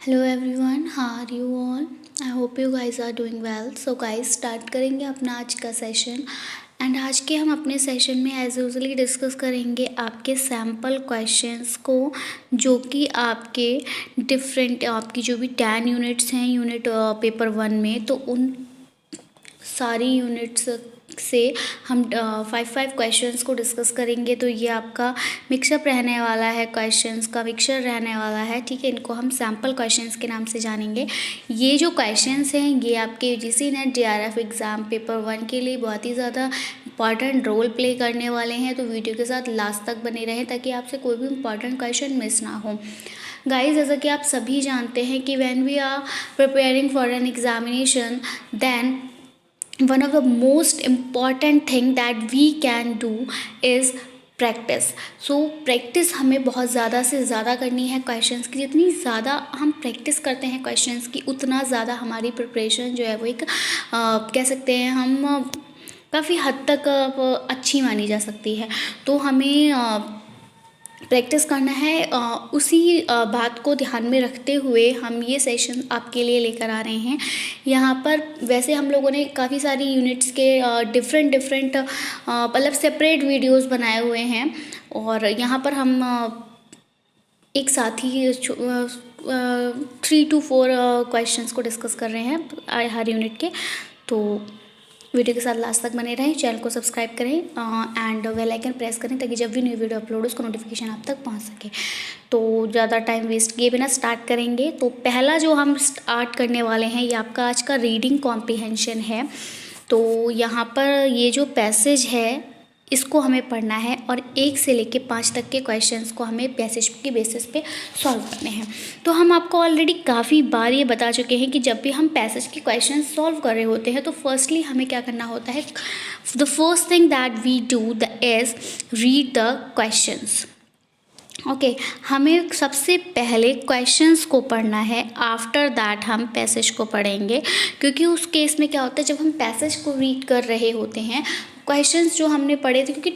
Hello everyone, how are you all? I hope you guys are doing well. So guys, start करेंगे अपना आज का session. And आज के हम अपने सेशन में एज यूजली डिस्कस करेंगे आपके सैम्पल क्वेश्चंस को, जो कि आपके डिफरेंट आपकी जो भी 10 यूनिट्स हैं यूनिट पेपर 1 में, तो उन सारी यूनिट्स से हम 5 क्वेश्चंस को डिस्कस करेंगे। तो ये आपका मिक्सअप रहने वाला है, क्वेश्चंस का मिक्सचर रहने वाला है, ठीक है। इनको हम सैम्पल क्वेश्चंस के नाम से जानेंगे। ये जो क्वेश्चंस हैं ये आपके UGC net JRF exam paper 1 के लिए बहुत ही ज़्यादा इंपॉर्टेंट रोल प्ले करने वाले हैं। तो वीडियो के साथ लास्ट तक बने रहें ताकि आपसे कोई भी इंपॉर्टेंट क्वेश्चन मिस ना हो। गाइज, जैसा कि आप सभी जानते हैं कि when we are preparing for an examination, then one of the most important thing that we can do is practice. So practice हमें बहुत ज़्यादा से ज़्यादा करनी है क्वेश्चंस की। जितनी ज़्यादा हम प्रैक्टिस करते हैं क्वेश्चंस की, उतना ज़्यादा हमारी प्रिपरेशन जो है वो एक कह सकते हैं हम काफ़ी हद तक अच्छी मानी जा सकती है। तो हमें प्रैक्टिस करना है। उसी बात को ध्यान में रखते हुए हम ये सेशन आपके लिए लेकर आ रहे हैं। यहाँ पर वैसे हम लोगों ने काफ़ी सारी यूनिट्स के डिफरेंट मतलब सेपरेट वीडियोस बनाए हुए हैं, और यहाँ पर हम एक साथ ही 3 to 4 क्वेश्चंस को डिस्कस कर रहे हैं हर यूनिट के। तो वीडियो के साथ लास्ट तक बने रहें, चैनल को सब्सक्राइब करें एंड बेल आइकन प्रेस करें ताकि जब भी न्यू वीडियो अपलोड हो उसका नोटिफिकेशन आप तक पहुंच सके। तो ज़्यादा टाइम वेस्ट किए बिना स्टार्ट करेंगे। तो पहला जो हम स्टार्ट करने वाले हैं ये आपका आज का रीडिंग कॉम्प्रिहेंशन है। तो यहाँ पर ये जो पैसेज है इसको हमें पढ़ना है और 1 से लेके 5 तक के क्वेश्चंस को हमें पैसेज के बेसिस पे सॉल्व करने हैं। तो हम आपको ऑलरेडी काफ़ी बार ये बता चुके हैं कि जब भी हम पैसेज के क्वेश्चंस सॉल्व कर रहे होते हैं तो फर्स्टली हमें क्या करना होता है, the first thing that we do is read the questions. Okay, हमें सबसे पहले क्वेश्चंस को पढ़ना है, आफ्टर दैट हम पैसेज को पढ़ेंगे। क्योंकि उस केस में क्या होता है, जब हम पैसेज को रीड कर रहे होते हैं, क्वेश्चंस जो हमने पढ़े थे, क्योंकि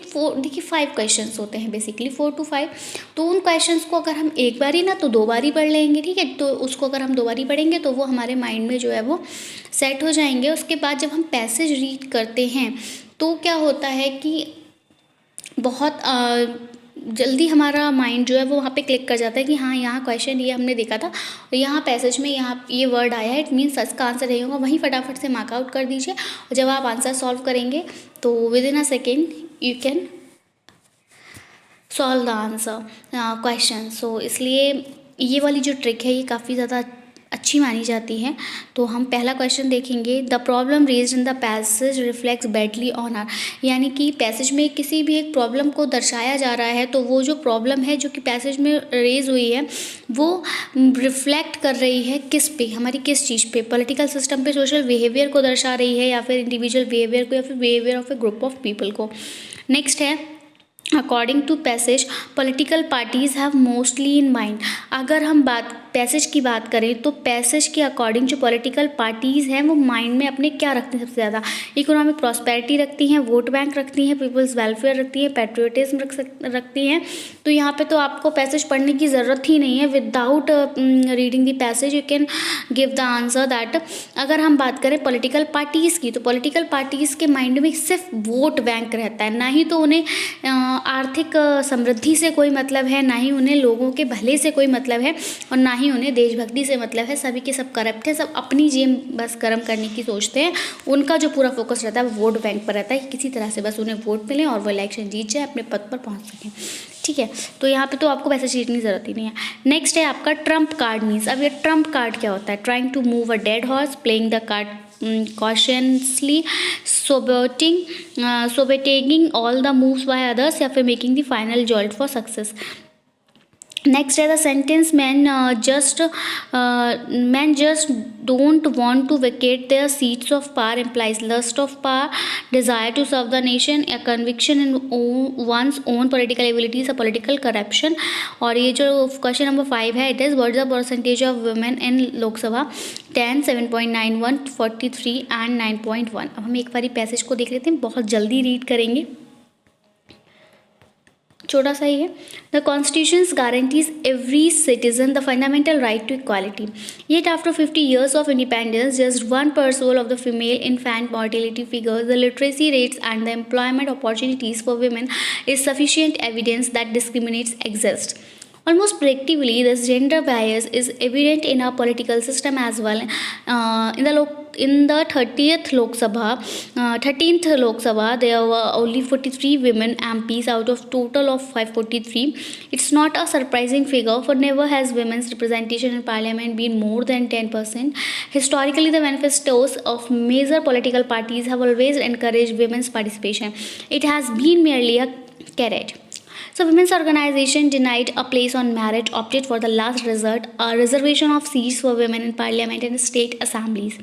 5 क्वेश्चंस होते हैं बेसिकली 4 to 5, तो उन क्वेश्चंस को अगर हम एक बार ही ना तो 2 बार ही पढ़ लेंगे, ठीक है। तो उसको अगर हम 2 बार ही पढ़ेंगे तो वो हमारे माइंड में जो है वो सेट हो जाएंगे। उसके बाद जब हम पैसेज रीड करते हैं तो क्या होता है कि बहुत जल्दी हमारा माइंड जो है वो वहाँ पे क्लिक कर जाता है कि हाँ, यहाँ क्वेश्चन ये हमने देखा था और यहाँ पैसेज में यहाँ ये वर्ड आया है, इट मीन्स इसका आंसर यही होगा। वहीं फटाफट से मार्क आउट कर दीजिए और जब आप आंसर सॉल्व करेंगे तो within a second you can solve the answer question. So इसलिए ये वाली जो ट्रिक है ये काफ़ी ज़्यादा अच्छी मानी जाती है। तो हम पहला क्वेश्चन देखेंगे, the problem raised in the passage reflects badly on our, यानी कि पैसेज में किसी भी एक प्रॉब्लम को दर्शाया जा रहा है तो वो जो प्रॉब्लम है जो कि पैसेज में रेज हुई है वो रिफ्लेक्ट कर रही है किस पे, हमारी किस चीज़ पे, पॉलिटिकल सिस्टम पे, सोशल बिहेवियर को दर्शा रही है, या फिर इंडिविजुअल बिहेवियर को, या फिर behaviour of a group of people को। नेक्स्ट है, according to passage political parties have mostly in mind. अगर हम पैसेज की बात करें तो पैसेज के अकॉर्डिंग जो पॉलिटिकल पार्टीज़ हैं वो माइंड में अपने क्या रखती हैं, सबसे ज़्यादा इकोनॉमिक प्रॉस्पेरिटी रखती हैं, वोट बैंक रखती हैं, पीपल्स वेलफेयर रखती हैं, पेट्रियोटिज्म रखती हैं। तो यहाँ पे तो आपको पैसेज पढ़ने की ज़रूरत ही नहीं है। Without reading the passage you can give the answer that. अगर हम बात करें पॉलिटिकल पार्टीज़ की तो पॉलिटिकल पार्टीज़ के माइंड में सिर्फ वोट बैंक रहता है, ना ही तो उन्हें आर्थिक समृद्धि से कोई मतलब है, ना ही उन्हें लोगों के भले से कोई मतलब है, और ना ही उन्हें देशभक्ति से मतलब है। सभी के सब करप्ट है, सब अपनी जेब बस गर्म करने की सोचते हैं। उनका जो पूरा फोकस रहता है वो वोट बैंक पर रहता है कि किसी तरह से बस उन्हें वोट मिले और वो इलेक्शन जीत जाए, अपने पद पर पहुंच सकें, ठीक है। तो यहाँ पे तो आपको पैसे जीतने की जरूरत ही नहीं है। नेक्स्ट है आपका ट्रम्प कार्ड मीन्स। अब ये ट्रम्प कार्ड क्या होता है, trying to move a dead horse, playing the card cautiously, sabotaging all the moves by others, या फिर making the final jolt for success। Next है the sentence man just don't want to vacate their seats of power implies lust of power, desire to serve the nation, a conviction in one's own political abilities, a political corruption. और ये जो question number 5 है, it is what is the percentage of women in Lok Sabha, 10, 7.91, 43 and 9.1। अब हम एक बारी passage को देख लेते हैं, बहुत जल्दी रीड करेंगे। छोटा सा ही है। The constitution guarantees every citizen the fundamental right to equality, yet after 50 years of independence just 1% of the female infant mortality figures, the literacy rates and the employment opportunities for women is sufficient evidence that discriminates exist. Almost predictably, this gender bias is evident in our political system as well. In the 13th Lok Sabha, there were only 43 women MPs out of total of 543. It's not a surprising figure, for never has women's representation in parliament been more than 10%. Historically, the manifestos of major political parties have always encouraged women's participation. It has been merely a carrot. So women's organization denied a place on merit opted for the last resort, a reservation of seats for women in parliament and state assemblies.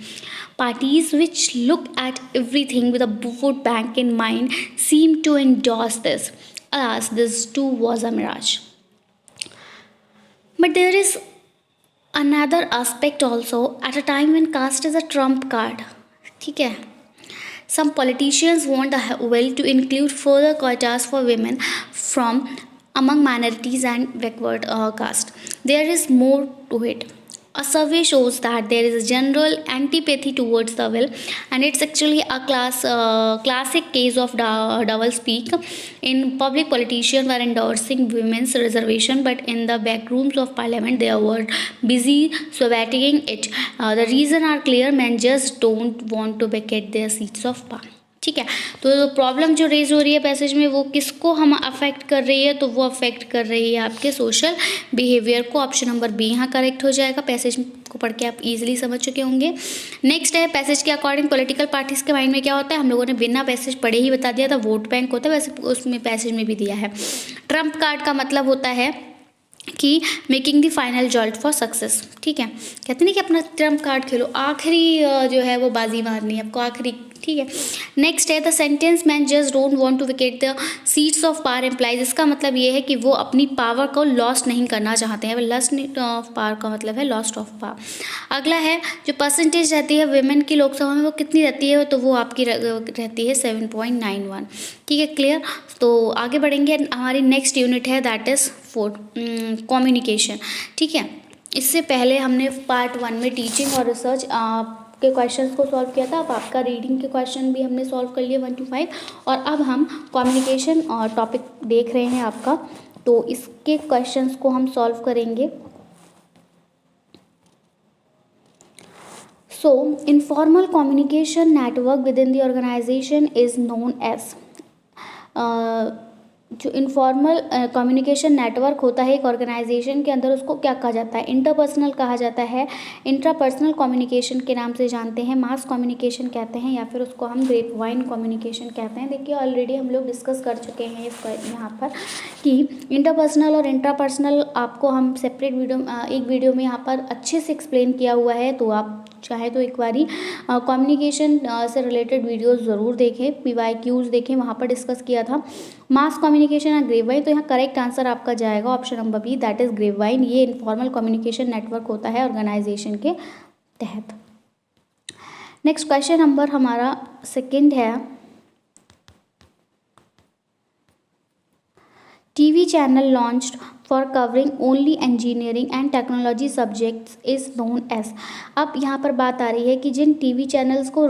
Parties which look at everything with a vote bank in mind seem to endorse this. Alas, this too was a mirage. But there is another aspect also at a time when caste is a trump card. ठीक है. Some politicians want the will to include further quotas for women from among minorities and backward caste. There is more to it. A survey shows that there is a general antipathy towards the will, and it's actually a classic case of double speak. In public, politicians were endorsing women's reservation, but in the back rooms of parliament, they were busy sweating it. The reason are clear: men just don't want to vacate their seats of power. ठीक है, तो problem जो raise हो रही है passage में वो किसको हम अफेक्ट कर रही है, तो वो अफेक्ट कर रही है आपके सोशल बिहेवियर को. ऑप्शन नंबर बी यहाँ करेक्ट हो जाएगा. पैसेज को पढ़ के आप इजीली समझ चुके होंगे. नेक्स्ट है पैसेज के अकॉर्डिंग पॉलिटिकल पार्टीज के माइंड में क्या होता है. हम लोगों ने बिना पैसेज पढ़े ही बता दिया था, वोट बैंक होता है, वैसे उसमें पैसेज में भी दिया है. ट्रम्प कार्ड का मतलब होता है कि making the final jolt for success. ठीक है, कहते नहीं कि अपना ट्रम्प कार्ड खेलो, आखिरी जो है वो बाजी मारनी है आपको, आखिरी. ठीक है, नेक्स्ट है the sentence man just don't want to vacate the seats of power employees. इसका मतलब ये है कि वो अपनी पावर को लॉस्ट नहीं करना चाहते हैं. लॉस्ट ऑफ पावर का मतलब है लॉस्ट ऑफ पावर. अगला है जो परसेंटेज रहती है वुमेन की लोकसभा में वो कितनी रहती है, तो वो आपकी रहती है 7.91. ठीक है, क्लियर. तो आगे बढ़ेंगे. हमारी नेक्स्ट यूनिट है दैट इज़ 4 कम्युनिकेशन. ठीक है, इससे पहले हमने पार्ट 1 में टीचिंग और रिसर्च के क्वेश्चंस को सॉल्व किया था. अब आपका रीडिंग के क्वेश्चन भी हमने सॉल्व कर लिए 1 to 5, और अब हम कम्युनिकेशन टॉपिक देख रहे हैं आपका, तो इसके क्वेश्चंस को हम सॉल्व करेंगे. So informal communication network within the organization is known as. जो इनफॉर्मल कम्युनिकेशन नेटवर्क होता है एक ऑर्गेनाइजेशन के अंदर, उसको क्या कहा जाता है. इंटरपर्सनल कहा जाता है, इंट्रापर्सनल कम्युनिकेशन के नाम से जानते हैं, मास कम्युनिकेशन कहते हैं, या फिर उसको हम ग्रेपवाइन कम्युनिकेशन कहते हैं. देखिए ऑलरेडी हम लोग डिस्कस कर चुके हैं यहाँ पर कि इंटरपर्सनल और इंट्रापर्सनल आपको हम सेपरेट एक वीडियो में यहाँ पर अच्छे से एक्सप्लेन किया हुआ है. तो आप चाहे तो एक बारी कम्युनिकेशन से रिलेटेड वीडियोस ज़रूर देखें, PYQs देखें, वहाँ पर डिस्कस किया था. मास कम्युनिकेशन और ग्रेपवाइन, तो यहाँ करेक्ट आंसर आपका जाएगा option number B that is grapevine. ये इनफॉर्मल कम्युनिकेशन नेटवर्क होता है ऑर्गेनाइजेशन के तहत. नेक्स्ट क्वेश्चन नंबर हमारा सेकंड है. TV channel launched for covering only engineering and technology subjects is known as. अब यहाँ पर बात आ रही है कि जिन TV चैनल्स को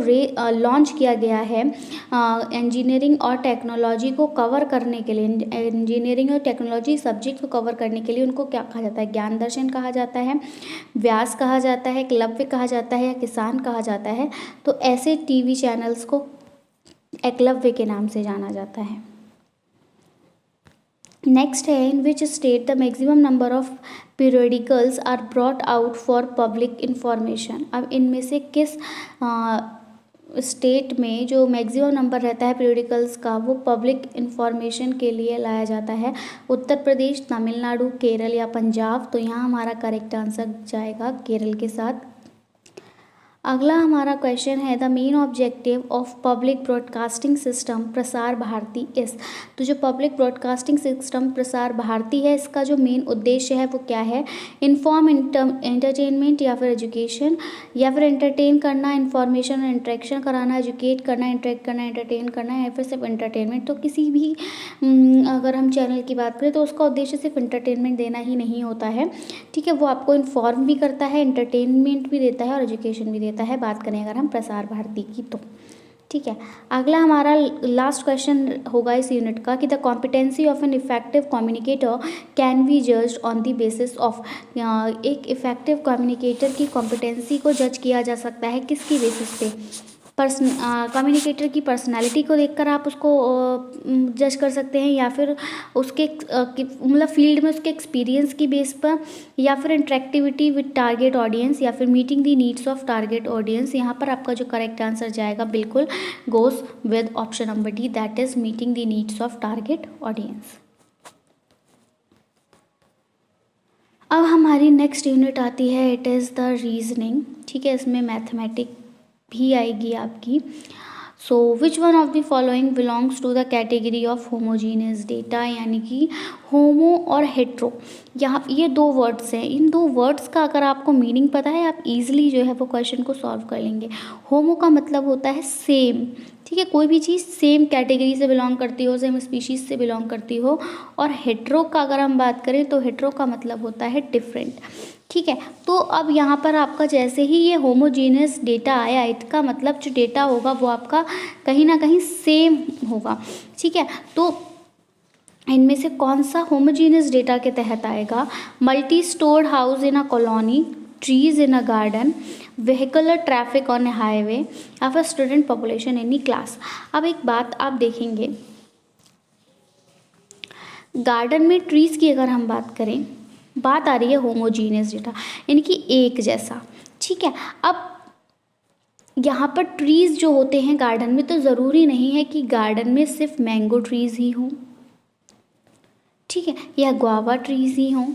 लॉन्च किया गया है इंजीनियरिंग और टेक्नोलॉजी को कवर करने के लिए, इंजीनियरिंग और टेक्नोलॉजी सब्जेक्ट को कवर करने के लिए, उनको क्या कहा जाता है. ज्ञान दर्शन कहा जाता है, व्यास कहा जाता है, एकलव्य कहा जाता है, या किसान कहा जाता है. तो ऐसे TV चैनल्स को एकलव्य के नाम से जाना जाता है. नेक्स्ट है in which state the maximum number of periodicals are brought out for public information. अब इनमें से किस स्टेट में जो मैक्सिमम नंबर रहता है पीरियडिकल्स का वो पब्लिक इंफॉर्मेशन के लिए लाया जाता है. उत्तर प्रदेश, तमिलनाडु, केरल या पंजाब. तो यहाँ हमारा करेक्ट आंसर जाएगा केरल के साथ. अगला हमारा क्वेश्चन है the main objective of public broadcasting system Prasar Bharati इस। तो जो public broadcasting system Prasar Bharati है, इसका जो मेन उद्देश्य है वो क्या है? इन्फॉर्म, एंटरटेनमेंट या फिर एजुकेशन, या फिर एंटरटेन करना, इन्फॉर्मेशन और इंटरेक्शन कराना, एजुकेट करना, इंटरेक्ट करना, एंटरटेन करना, या फिर सिर्फ एंटरटेनमेंट। तो किसी भी अगर हम चैनल की बात करें तो उसका उद्देश्य सिर्फ एंटरटेनमेंट देना ही नहीं होता है, ठीक है। वो आपको इन्फॉर्म भी करता है, एंटरटेनमेंट भी देता है और एजुकेशन भी देता है। बात करें अगर हम प्रसार भारती की तो, ठीक है। अगला हमारा लास्ट क्वेश्चन होगा इस यूनिट का कि the competency of an effective communicator can be judged on the basis of. एक इफेक्टिव कम्युनिकेटर की कॉम्पिटेंसी को जज किया जा सकता है किसकी बेसिस पे? कम्युनिकेटर की पर्सनालिटी को देखकर आप उसको जज कर सकते हैं, या फिर उसके मतलब फील्ड में उसके एक्सपीरियंस की बेस पर, या फिर इंटरेक्टिविटी विद टारगेट ऑडियंस, या फिर meeting the needs of target audience. यहाँ पर आपका जो करेक्ट आंसर जाएगा बिल्कुल goes with option number D, that is meeting the needs of target audience. अब हमारी नेक्स्ट यूनिट आती है, इट इज़ द रीजनिंग, ठीक है। इसमें मैथमेटिक्स भी आएगी आपकी। So which one of the following belongs to the category of homogeneous data, यानी कि होमो और हेट्रो, यहाँ ये दो वर्ड्स हैं। इन दो वर्ड्स का अगर आपको मीनिंग पता है, आप इजीली जो है वो क्वेश्चन को सॉल्व कर लेंगे। होमो का मतलब होता है सेम, ठीक है, कोई भी चीज़ सेम कैटेगरी से बिलोंग करती हो, सेम स्पीशीज से बिलोंग करती हो। और हेट्रो का अगर हम बात करें तो हेट्रो का मतलब होता है डिफरेंट, ठीक है। तो अब यहाँ पर आपका जैसे ही ये होमोजीनियस डेटा आया, इसका मतलब जो डेटा होगा वो आपका कहीं ना कहीं सेम होगा, ठीक है। तो इनमें से कौन सा होमोजीनियस डेटा के तहत आएगा? Multi storied house in a colony, trees in a garden, vehicular traffic on a highway, या फिर student population in a class. अब एक बात आप देखेंगे, गार्डन में ट्रीज की अगर हम बात करें, बात आ रही है होमोजीनियस डेटा, यानी कि एक जैसा, ठीक है। अब यहाँ पर ट्रीज़ जो होते हैं गार्डन में, तो ज़रूरी नहीं है कि गार्डन में सिर्फ मैंगो ट्रीज़ ही हों, ठीक है, या गुआवा ट्रीज़ ही हों।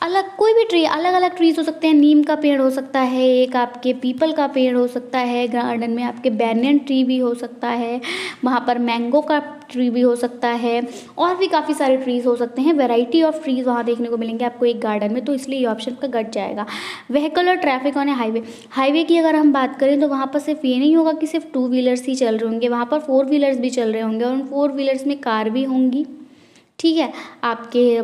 अलग कोई भी ट्री, अलग अलग ट्रीज हो सकते हैं। नीम का पेड़ हो सकता है, एक आपके पीपल का पेड़ हो सकता है, गार्डन में आपके बैनियन ट्री भी हो सकता है, वहाँ पर मैंगो का ट्री भी हो सकता है, और भी काफ़ी सारे ट्रीज हो सकते हैं। वैरायटी ऑफ ट्रीज वहाँ देखने को मिलेंगे आपको एक गार्डन में, तो इसलिए ये ऑप्शन का गट जाएगा। Vehicular traffic on a highway, highway की अगर हम बात करें तो वहाँ पर सिर्फ ये नहीं होगा कि सिर्फ 2 व्हीलर्स ही चल रहे होंगे, वहाँ पर 4 व्हीलर्स भी चल रहे होंगे, और उन 4 व्हीलर्स में कार भी होंगी, ठीक है, आपके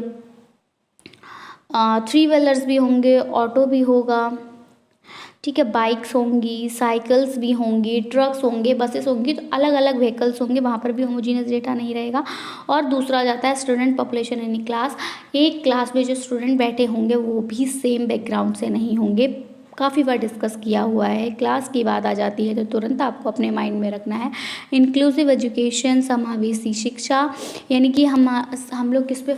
3 व्हीलर्स भी होंगे, ऑटो भी होगा, ठीक है, बाइक्स होंगी, साइकिल्स भी होंगी, ट्रक्स होंगे, बसेस होंगी। तो अलग अलग व्हीकल्स होंगे, वहाँ पर भी होमोजीनियस डेटा नहीं रहेगा। और दूसरा जाता है स्टूडेंट पॉपुलेशन इन क्लास, एक क्लास में जो स्टूडेंट बैठे होंगे वो भी सेम बैकग्राउंड से नहीं होंगे। काफ़ी बार डिस्कस किया हुआ है, क्लास की बात आ जाती है तो तुरंत आपको अपने माइंड में रखना है इंक्लूसिव एजुकेशन, समावेशी शिक्षा, यानी कि हम लोग किस पे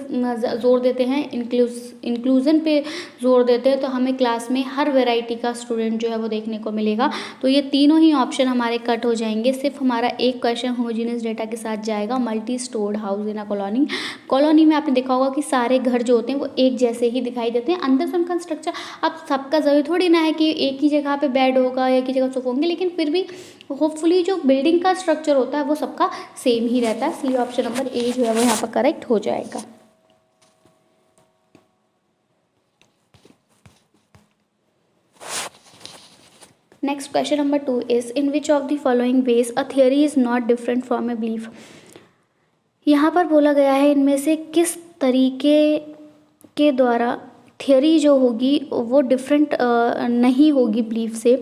जोर देते हैं? इंक्लूजन पे जोर देते हैं। तो हमें क्लास में हर वैरायटी का स्टूडेंट जो है वो देखने को मिलेगा। तो ये तीनों ही ऑप्शन हमारे कट हो जाएंगे, सिर्फ हमारा एक क्वेश्चन होमोजीनियस डेटा के साथ जाएगा, multi storied house in a colony. Colony में आपने देखा होगा कि सारे घर जो होते हैं वो एक जैसे ही दिखाई देते हैं, अंदर से उनका स्ट्रक्चर अब सबका जरूरी थोड़ी ना है कि एक ही जगह पे बेड होगा, एक ही जगह सोफा होंगे, लेकिन फिर भी होपफुली जो बिल्डिंग का स्ट्रक्चर होता है वो सबका सेम ही रहता है। इसलिए ऑप्शन नंबर ए जो है वो यहाँ पर करेक्ट हो जाएगा। Next question number 2 is in which of the following veg a theory is not different from a belief. यहाँ पर बोला गया है इनमें से किस तरीके के द्वारा थियरी जो होगी वो डिफरेंट नहीं होगी बिलीफ से।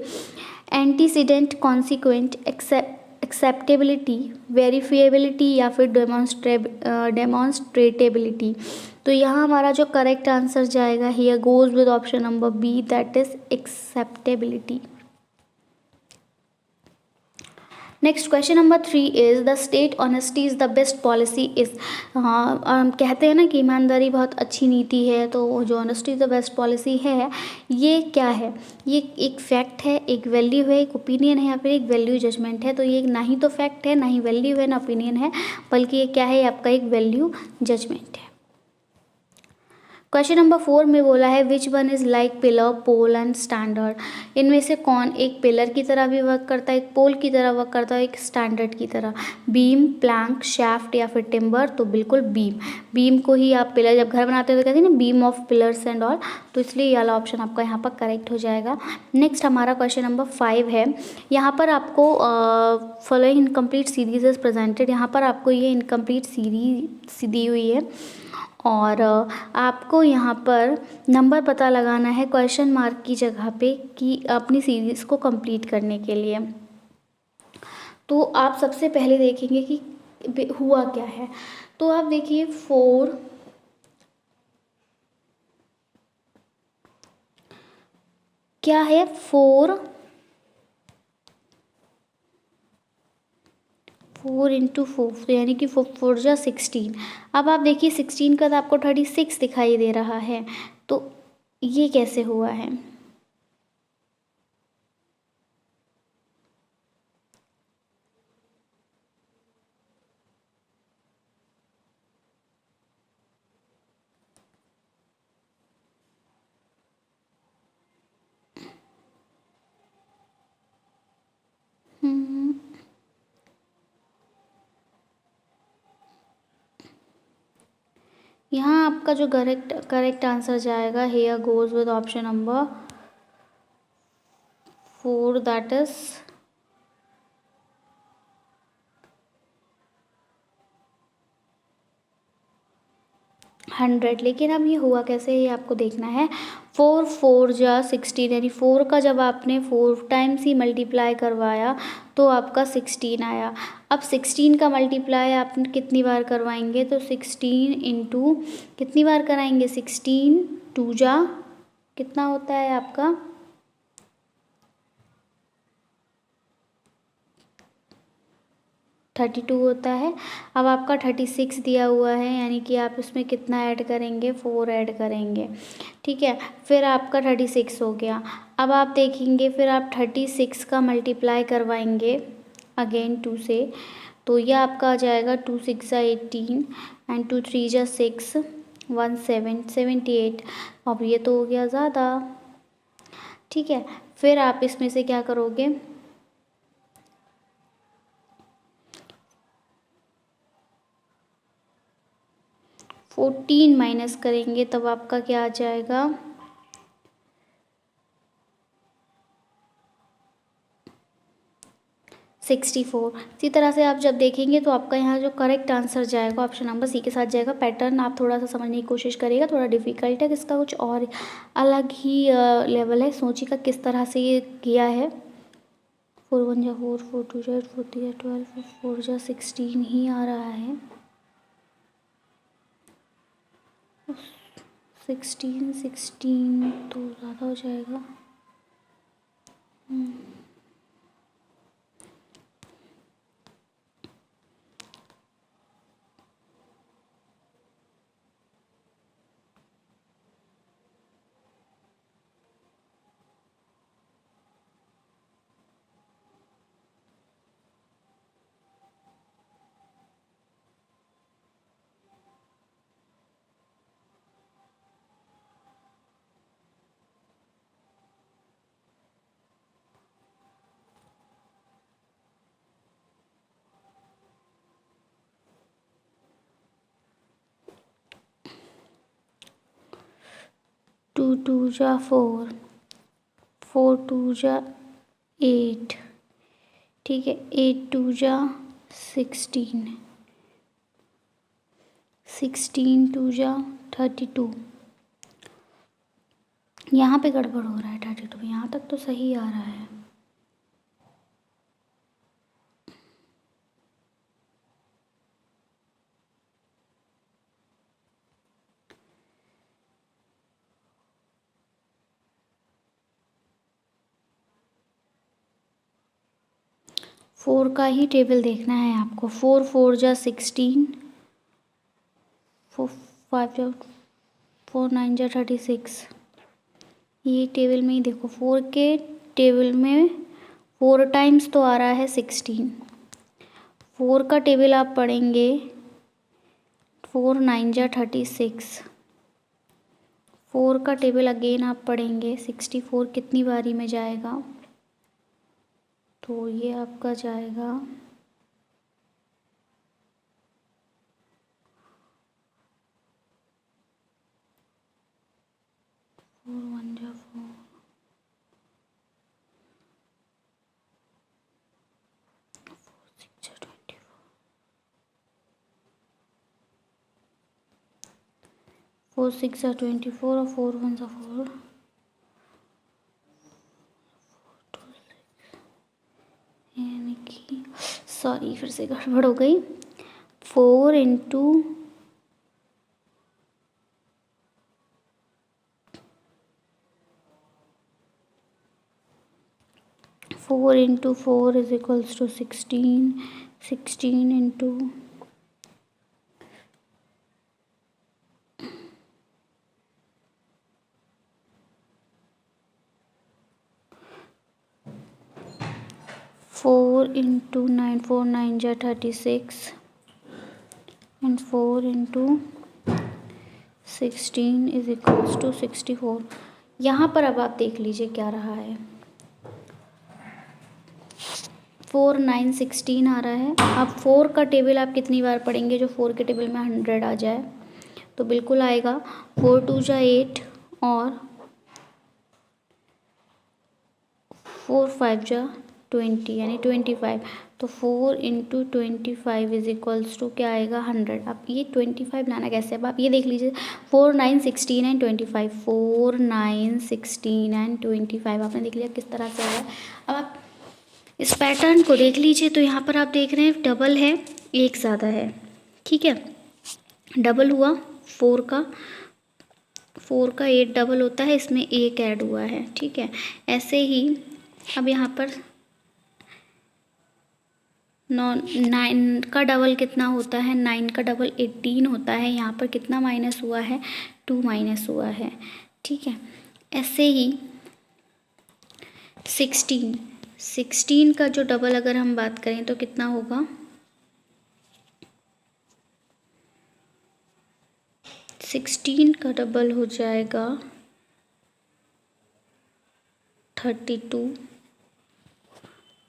एंटीसीडेंट, कॉन्सिक्वेंट, एक्सेप्टेबिलिटी, वेरीफिएबिलिटी, या फिर डेमॉन्स्ट्रेटेबिलिटी। तो यहाँ हमारा जो करेक्ट आंसर जाएगा here goes with option number B, that is acceptability. Next question number 3 is the state honesty is the best policy is. कहते हैं ना कि ईमानदारी बहुत अच्छी नीति है, तो जो honesty is the best policy है ये क्या है? ये एक फैक्ट है, एक वैल्यू है, एक ओपिनियन है, या फिर एक वैल्यू जजमेंट है। तो ये ना ही तो फैक्ट है, ना ही वैल्यू है, ना ओपिनियन है, बल्कि ये क्या है? आपका एक वैल्यू जजमेंट है। क्वेश्चन नंबर 4 में बोला है which one is like pillar pole and standard. इनमें से कौन एक पिलर की तरह भी वर्क करता है, एक पोल की तरह वर्क करता है, एक स्टैंडर्ड की तरह। बीम, प्लैंक, शैफ्ट या फिर टिम्बर। तो बिल्कुल बीम। बीम को ही आप पिलर जब घर बनाते हैं तो कहते हैं ना beam of pillars and all, तो इसलिए ये वाला ऑप्शन आपका यहाँ पर करेक्ट हो जाएगा। नेक्स्ट हमारा क्वेश्चन नंबर 5 है। यहाँ पर आपको following incomplete series is presented. यहाँ पर आपको ये इनकम्प्लीट सीरीज दी हुई है और आपको यहाँ पर नंबर पता लगाना है क्वेश्चन मार्क की जगह पे कि अपनी सीरीज़ को कंप्लीट करने के लिए। तो आप सबसे पहले देखेंगे कि हुआ क्या है। तो आप देखिए 4 क्या है, 4 इंटू 4 तो यानी कि 4 जा 16। अब आप देखिए 16 का तो आपको 36 दिखाई दे रहा है, तो ये कैसे हुआ है। यहाँ आपका जो करेक्ट आंसर जाएगा hair goes with option number 4 that is 100। लेकिन अब ये हुआ कैसे, ये आपको देखना है। 4 जा 16 यानी 4 का जब आपने 4 टाइम्स ही मल्टीप्लाई करवाया तो आपका 16 आया। अब 16 का मल्टीप्लाई आप कितनी बार करवाएंगे, तो 16 इंटू कितनी बार कराएंगे, 16 2 जा कितना होता है आपका 32 होता है। अब आपका 36 दिया हुआ है यानी कि आप इसमें कितना ऐड करेंगे, 4 ऐड करेंगे, ठीक है। फिर आपका 36 हो गया। अब आप देखेंगे फिर आप 36 का मल्टीप्लाई करवाएंगे अगेन 2 से, तो यह आपका आ जाएगा 2 6 जा 18 एंड 2 3 जा 6 1 7 78। अब ये तो हो गया ज़्यादा, ठीक है। फिर आप इसमें से क्या करोगे, 14 माइनस करेंगे तब आपका क्या आ जाएगा 64। इसी तरह से आप जब देखेंगे तो आपका यहाँ जो करेक्ट आंसर जाएगा ऑप्शन नंबर सी के साथ जाएगा। पैटर्न आप थोड़ा सा समझने की कोशिश करिएगा, थोड़ा डिफिकल्ट है, इसका कुछ और अलग ही लेवल है, सोचिएगा किस तरह से ये किया है। 4 1 जा 4 4 2 जा 8 4 3 जा 12 4 जा 16 ही आ रहा है। 16 तो ज़्यादा हो जाएगा। 2 2 जा 4 4 2 जा 8, ठीक है। 8 2 जा 16 16 2 जा 32। यहाँ पे गड़बड़ हो रहा है, 32 यहाँ तक तो सही आ रहा है। फोर का ही टेबल देखना है आपको। 4 4 जा 16 4 5 जा 4 9 जा 36। ये टेबल में ही देखो, 4 के टेबल में 4 टाइम्स तो आ रहा है 16। 4 का टेबल आप पढ़ेंगे 4 9 जा 36, 4 का टेबल अगेन आप पढ़ेंगे। 64 कितनी बारी में जाएगा, तो ये आपका जाएगा 4 1 जा 4, 6 24, 4 6 जा 24 और 4 1 जा 4, यानी कि सॉरी फिर से गड़बड़ हो गई। 4 into 4 into 4 is equals to 16, 16 into 4 into 9, 4 9 जा 36 and 4 into 16 is equals to 64। यहाँ पर अब आप देख लीजिए क्या रहा है। 4 9 16 आ रहा है। अब 4 का टेबल आप कितनी बार पढ़ेंगे जो 4 के टेबल में 100 आ जाए, तो बिल्कुल आएगा। 4 2 जा 8 और 4 5 जा 20 यानी 25। तो 4 इंटू 25 इज इक्वल्स टू क्या आएगा 100। अब ये 25 लाना कैसे, अब आप ये देख लीजिए 4 9 16 एंड 25, 4 9 16 एंड 25 आपने देख लिया किस तरह से है। अब आप इस पैटर्न को देख लीजिए, तो यहाँ पर आप देख रहे हैं डबल है, एक ज़्यादा है, ठीक है। डबल हुआ 4 का, 4 का 8 डबल होता है, इसमें एक ऐड हुआ है, ठीक है। ऐसे ही अब यहाँ पर 9 का डबल कितना होता है, 9 का डबल 18 होता है। यहाँ पर कितना माइनस हुआ है, 2 माइनस हुआ है, ठीक है। ऐसे ही 16 का जो डबल अगर हम बात करें तो कितना होगा, 16 का डबल हो जाएगा 32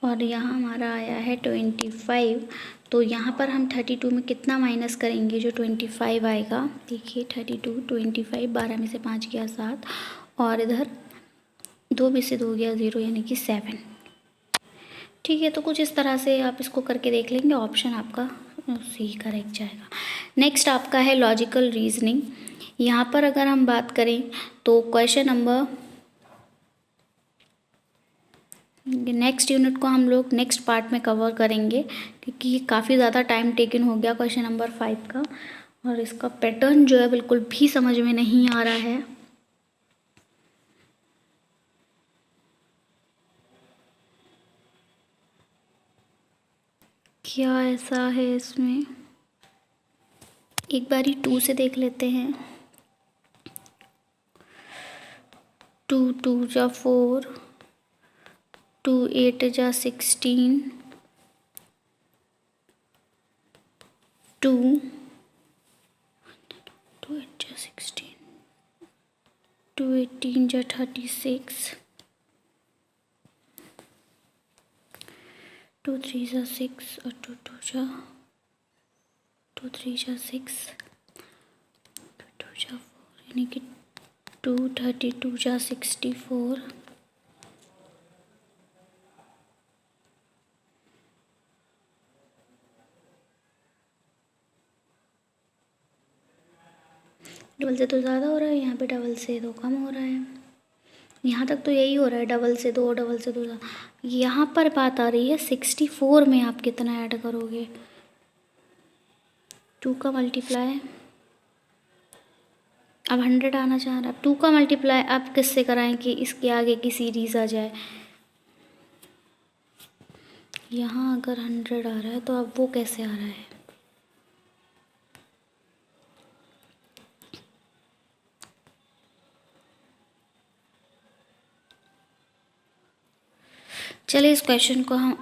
और यहाँ हमारा आया है 25। तो यहाँ पर हम 32 में कितना माइनस करेंगे, जो 25 आएगा, देखिए 32 25, 12 में से 5 गया 7 और इधर 2 में से 2 गया 0 यानी कि 7, ठीक है। तो कुछ इस तरह से आप इसको करके देख लेंगे, ऑप्शन आपका सी करेक्ट जाएगा। नेक्स्ट आपका है लॉजिकल रीजनिंग। यहाँ पर अगर हम बात करें तो क्वेश्चन नंबर, नेक्स्ट यूनिट को हम लोग नेक्स्ट पार्ट में कवर करेंगे क्योंकि काफ़ी ज़्यादा टाइम टेकन हो गया क्वेश्चन नंबर 5 का, और इसका पैटर्न जो है बिल्कुल भी समझ में नहीं आ रहा है। क्या ऐसा है इसमें, एक बारी 2 से देख लेते हैं। 2 2 जा 4, 2 8 जा 16, 2 8 जा 16, 2 18 जा 36, 2 3 जा 6 और 2 2 जा 2 3 जा 6, 2 2 जा 4 यानी कि 2 32 जा 64, डबल से तो ज़्यादा हो रहा है, यहाँ पे डबल से तो कम हो रहा है। यहाँ तक तो यही हो रहा है, डबल से 2 डबल से 2 यहाँ पर बात आ रही है 64 में आप कितना ऐड करोगे, 2 का मल्टीप्लाई, अब 100 आना चाह रहा है। 2 का मल्टीप्लाई आप किससे कराएं कि इसके आगे की सीरीज़ आ जाए। यहाँ अगर 100 आ रहा है तो अब वो कैसे आ रहा है, चलिए इस क्वेश्चन को हम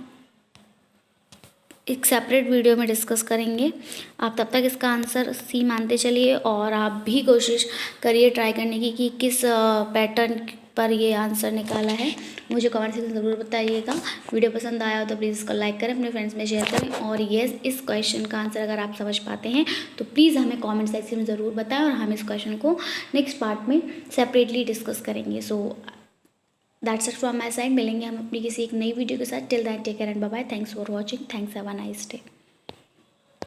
एक सेपरेट वीडियो में डिस्कस करेंगे। आप तब तक इसका आंसर सी मानते चलिए और आप भी कोशिश करिए ट्राई करने की कि किस पैटर्न पर ये आंसर निकाला है। मुझे कमेंट सेक्शन ज़रूर बताइएगा। वीडियो पसंद आया हो तो प्लीज़ इसको लाइक करें, अपने फ्रेंड्स में शेयर करें और येस इस क्वेश्चन का आंसर अगर आप समझ पाते हैं तो प्लीज़ हमें कमेंट सेक्शन में ज़रूर बताएं और हम इस क्वेश्चन को नेक्स्ट पार्ट में सेपरेटली डिस्कस करेंगे। So that's it from my side. मिलेंगे हम अपनी किसी एक नई वीडियो के साथ। Till that take care and bye bye. Thanks for watching. Thanks, have a nice day.